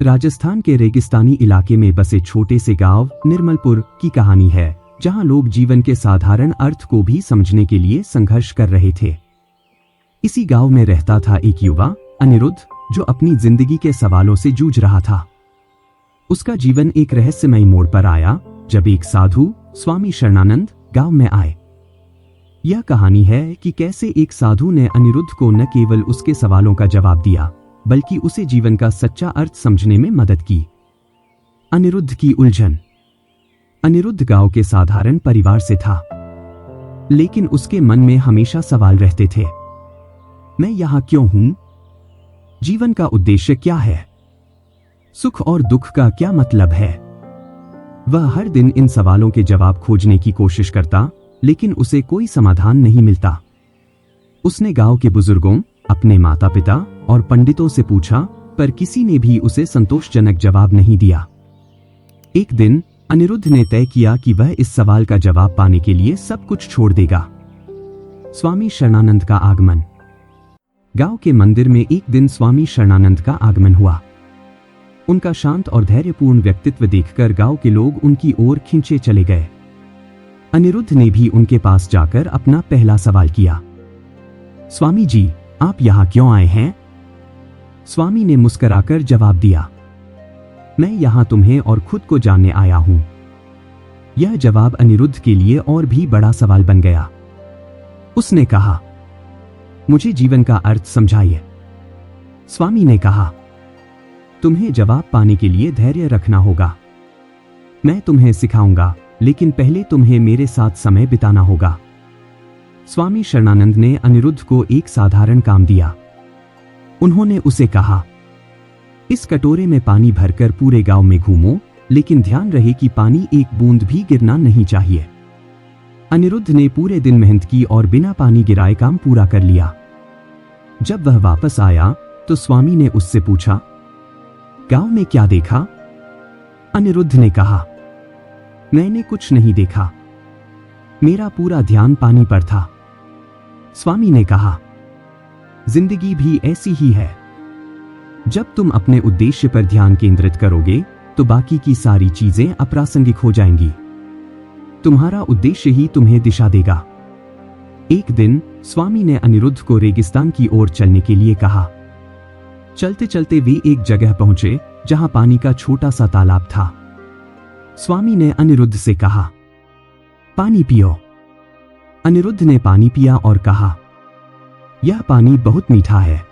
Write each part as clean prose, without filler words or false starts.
राजस्थान के रेगिस्तानी इलाके में बसे छोटे से गांव निर्मलपुर की कहानी है, जहां लोग जीवन के साधारण अर्थ को भी समझने के लिए संघर्ष कर रहे थे। इसी गांव में रहता था एक युवा अनिरुद्ध, जो अपनी जिंदगी के सवालों से जूझ रहा था। उसका जीवन एक रहस्यमयी मोड़ पर आया जब एक साधु स्वामी शरणानंद गांव में आए। यह कहानी है कि कैसे एक साधु ने अनिरुद्ध को न केवल उसके सवालों का जवाब दिया, बल्कि उसे जीवन का सच्चा अर्थ समझने में मदद की। अनिरुद्ध की उलझन। अनिरुद्ध गांव के साधारण परिवार से था, लेकिन उसके मन में हमेशा सवाल रहते थे। मैं यहां क्यों हूं? जीवन का उद्देश्य क्या है? सुख और दुख का क्या मतलब है? वह हर दिन इन सवालों के जवाब खोजने की कोशिश करता, लेकिन उसे कोई समाधान नहीं मिलता। उसने गांव के बुजुर्गों, अपने माता पिता और पंडितों से पूछा, पर किसी ने भी उसे संतोषजनक जवाब नहीं दिया। एक दिन अनिरुद्ध ने तय किया कि वह इस सवाल का जवाब पाने के लिए सब कुछ छोड़ देगा। स्वामी शरणानंद का आगमन। गांव के मंदिर में एक दिन स्वामी शरणानंद का आगमन हुआ। उनका शांत और धैर्यपूर्ण व्यक्तित्व देखकर गांव के लोग उनकी ओर खींचे चले गए। अनिरुद्ध ने भी उनके पास जाकर अपना पहला सवाल किया। स्वामी जी, आप यहां क्यों आए हैं? स्वामी ने मुस्कुराकर जवाब दिया, मैं यहां तुम्हें और खुद को जानने आया हूं। यह जवाब अनिरुद्ध के लिए और भी बड़ा सवाल बन गया। उसने कहा, मुझे जीवन का अर्थ समझाइए। स्वामी ने कहा, तुम्हें जवाब पाने के लिए धैर्य रखना होगा। मैं तुम्हें सिखाऊंगा, लेकिन पहले तुम्हें मेरे साथ समय बिताना होगा। स्वामी शरणानंद ने अनिरुद्ध को एक साधारण काम दिया। उन्होंने उसे कहा, इस कटोरे में पानी भरकर पूरे गांव में घूमो, लेकिन ध्यान रहे कि पानी एक बूंद भी गिरना नहीं चाहिए। अनिरुद्ध ने पूरे दिन मेहनत की और बिना पानी गिराए काम पूरा कर लिया। जब वह वापस आया तो स्वामी ने उससे पूछा, गांव में क्या देखा? अनिरुद्ध ने कहा, मैंने कुछ नहीं देखा, मेरा पूरा ध्यान पानी पर था। स्वामी ने कहा, जिंदगी भी ऐसी ही है। जब तुम अपने उद्देश्य पर ध्यान केंद्रित करोगे तो बाकी की सारी चीजें अप्रासंगिक हो जाएंगी। तुम्हारा उद्देश्य ही तुम्हें दिशा देगा। एक दिन स्वामी ने अनिरुद्ध को रेगिस्तान की ओर चलने के लिए कहा। चलते चलते वे एक जगह पहुंचे जहां पानी का छोटा सा तालाब था। स्वामी ने अनिरुद्ध से कहा, पानी पियो। अनिरुद्ध ने पानी पिया और कहा, यह पानी बहुत मीठा है।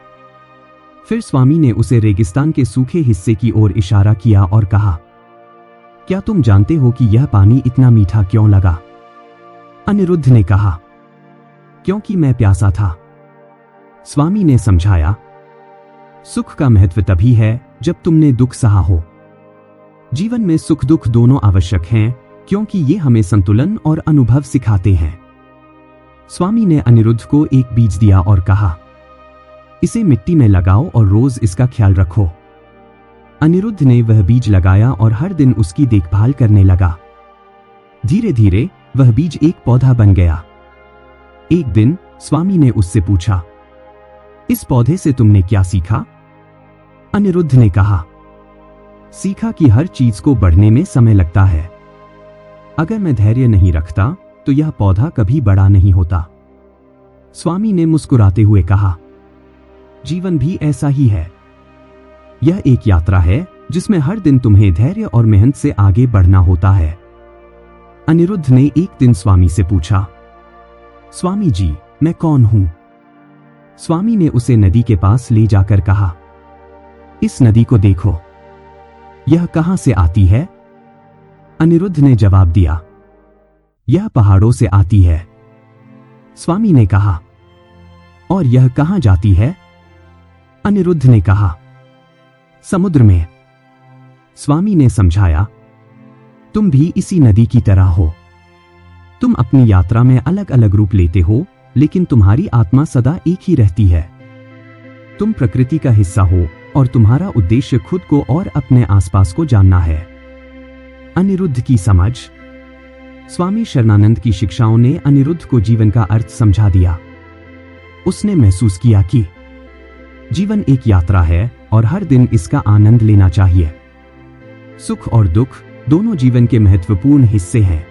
फिर स्वामी ने उसे रेगिस्तान के सूखे हिस्से की ओर इशारा किया और कहा, क्या तुम जानते हो कि यह पानी इतना मीठा क्यों लगा? अनिरुद्ध ने कहा, क्योंकि मैं प्यासा था। स्वामी ने समझाया, सुख का महत्व तभी है जब तुमने दुख सहा हो। जीवन में सुख दुख दोनों आवश्यक हैं, क्योंकि ये हमें संतुलन और अनुभव सिखाते हैं। स्वामी ने अनिरुद्ध को एक बीज दिया और कहा, इसे मिट्टी में लगाओ और रोज इसका ख्याल रखो। अनिरुद्ध ने वह बीज लगाया और हर दिन उसकी देखभाल करने लगा। धीरे धीरे वह बीज एक पौधा बन गया। एक दिन स्वामी ने उससे पूछा, इस पौधे से तुमने क्या सीखा? अनिरुद्ध ने कहा, सीखा कि हर चीज को बढ़ने में समय लगता है। अगर मैं धैर्य नहीं रखता तो यह पौधा कभी बड़ा नहीं होता। स्वामी ने मुस्कुराते हुए कहा, जीवन भी ऐसा ही है। यह एक यात्रा है जिसमें हर दिन तुम्हें धैर्य और मेहनत से आगे बढ़ना होता है। अनिरुद्ध ने एक दिन स्वामी से पूछा, स्वामी जी, मैं कौन हूं? स्वामी ने उसे नदी के पास ले जाकर कहा, इस नदी को देखो, यह कहां से आती है? अनिरुद्ध ने जवाब दिया, यह पहाड़ों से आती है। स्वामी ने कहा, और यह कहां जाती है? अनिरुद्ध ने कहा, समुद्र में। स्वामी ने समझाया, तुम भी इसी नदी की तरह हो। तुम अपनी यात्रा में अलग अलग रूप लेते हो, लेकिन तुम्हारी आत्मा सदा एक ही रहती है। तुम प्रकृति का हिस्सा हो और तुम्हारा उद्देश्य खुद को और अपने आसपास को जानना है। अनिरुद्ध की समझ। स्वामी शरणानंद की शिक्षाओं ने अनिरुद्ध को जीवन का अर्थ समझा दिया। उसने महसूस किया कि जीवन एक यात्रा है और हर दिन इसका आनंद लेना चाहिए। सुख और दुख दोनों जीवन के महत्वपूर्ण हिस्से हैं।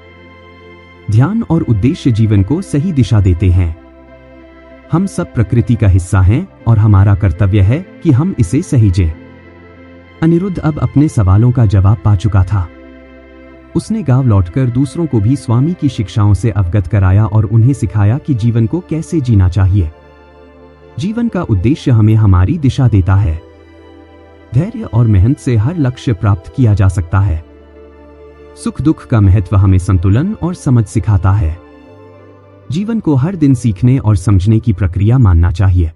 ध्यान और उद्देश्य जीवन को सही दिशा देते हैं। हम सब प्रकृति का हिस्सा हैं और हमारा कर्तव्य है कि हम इसे सहेजें। अनिरुद्ध अब अपने सवालों का जवाब पा चुका था। उसने गांव लौटकर दूसरों को भी स्वामी की शिक्षाओं से अवगत कराया और उन्हें सिखाया कि जीवन को कैसे जीना चाहिए। जीवन का उद्देश्य हमें हमारी दिशा देता है। धैर्य और मेहनत से हर लक्ष्य प्राप्त किया जा सकता है। सुख दुख का महत्व हमें संतुलन और समझ सिखाता है। जीवन को हर दिन सीखने और समझने की प्रक्रिया मानना चाहिए।